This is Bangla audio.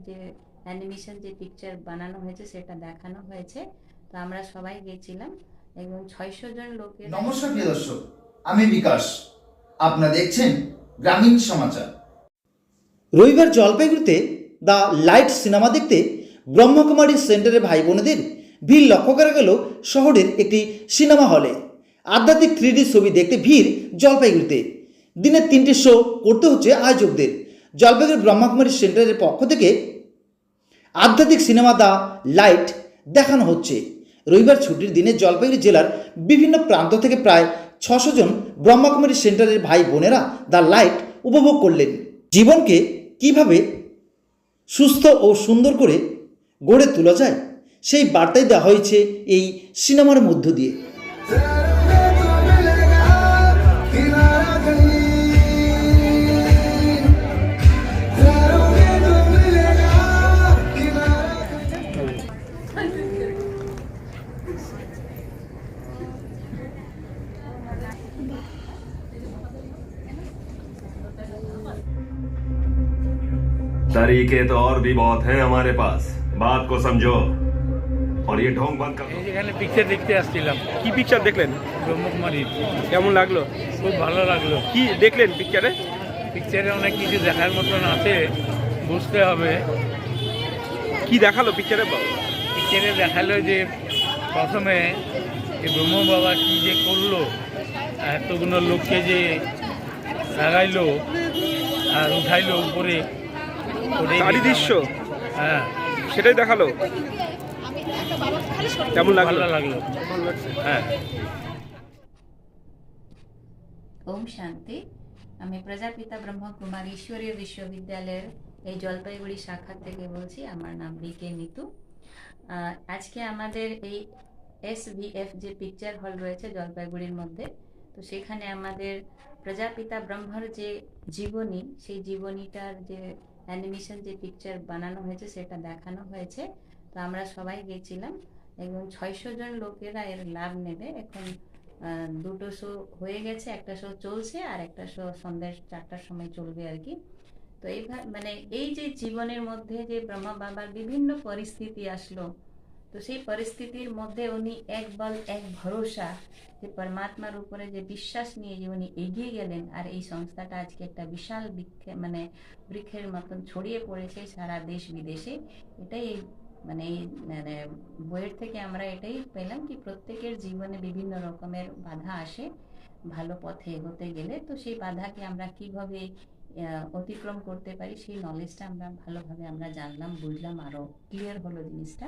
যে অ্যানিমেশন যে পিকচার বানানো হয়েছে সেটা দেখানো হয়েছে। তো আমরা সবাই গেছিলাম এবং 600 জন লোকের। নমস্কার প্রিয় দর্শক, আমি বিকাশ। আপনারা দেখছেন গ্রামীণ সমাচার। রবিবার জলপাইগুড়িতে দ্য লাইট সিনেমা দেখতে ব্রহ্মকুমারী সেন্টারের ভাই বোনেদের ভিড় লক্ষ্য করা গেল শহরের একটি সিনেমা হলে। আধ্যাত্মিক 3D ছবি দেখতে ভিড় জলপাইগুড়িতে। দিনে 3টে শো করতে হচ্ছে আয়োজকদের। জলপাইগুড়ি ব্রহ্মকুমারী সেন্টারের পক্ষ থেকে আধ্যাত্মিক সিনেমা দ্য লাইট দেখানো হচ্ছে। রবিবার ছুটির দিনে জলপাইগুড়ি জেলার বিভিন্ন প্রান্ত থেকে প্রায় 600 জন ব্রহ্মকুমারী সেন্টারের ভাই বোনেরা দ্য লাইট উপভোগ করলেন। জীবনকে কিভাবে সুস্থ ও সুন্দর করে গড়ে তোলা যায় সেই বার্তাই দেওয়া হয়েছে এই সিনেমার মধ্য দিয়ে। तरीके तो और भी बहुत हैं हमारे पास, बात को समझो और ये ढोंग बंद कर दो। এখানে পিকচার দেখতে আসছিলাম। কি পিকচার দেখলেন? ব্রহ্মকুমারী। কেমন লাগলো? খুব ভালো লাগলো। কি দেখলেন পিকচারে? পিকচারে অনেক কিছু দেখার মতন আছে, বুঝতে হবে। কি দেখালো পিকচারে? পিকচারে দেখালো যে প্রথমে এই ব্রহ্ম বাবা কি যে করলো, এতগুলো লোককে যে লাগাইলো আর উঠাইলো উপরে, ওটাই চারি দেখানো। দৃশ্য হ্যাঁ, সেটাই দেখালো। কেমন লাগলো? ভালো লাগলো। ভালো লাগছে। হ্যাঁ। ওম শান্তি। আমি প্রজাপিতা ব্রহ্মকুমারী ঈশ্বরীয় বিশ্ববিদ্যালয়ের এই জলপাইগুড়ি শাখা থেকে বলছি। আমার নাম বিকে নিতু। আজকে আমাদের এই SVF যে পিকচার হল রয়েছে জলপাইগুড়ির মধ্যে, তো সেখানে আমাদের প্রজাপিতা ব্রহ্মর যে জীবনী, সেই জীবনীটার যে অ্যানিমেশন যে পিকচার বানানো হয়েছে সেটা দেখানো হয়েছে। তো আমরা সবাই গেছিলাম এবং 600 জন লোকেরা এর লাভ নেবে। এখন 2টো শো হয়ে গেছে, একটা শো চলছে আর একটা শো সন্ধ্যা 4টার সময় চলবে আর কি। তো এইভাবে মানে এই যে জীবনের মধ্যে যে ব্রহ্মা বাবার বিভিন্ন পরিস্থিতি আসলো, তো সেই পরিস্থিতির মধ্যে উনি এক বল এক ভরসা, যে পরমাত্মার উপরে যে বিশ্বাস নিয়ে যে উনি এগিয়ে গেলেন। আর এই সংস্থাটা আজকে একটা বিশাল বৃক্ষের মতন ছড়িয়ে পড়েছে সারা দেশ বিদেশে। এটাই মানে বইয়ের থেকে আমরা এটাই পেলাম কি প্রত্যেকের জীবনে বিভিন্ন রকমের বাধা আসে ভালো পথে এগোতে গেলে। তো সেই বাধাকে আমরা কিভাবে অতিক্রম করতে পারি সেই নলেজটা আমরা ভালোভাবে আমরা জানলাম, বুঝলাম, আরো ক্লিয়ার হলো জিনিসটা।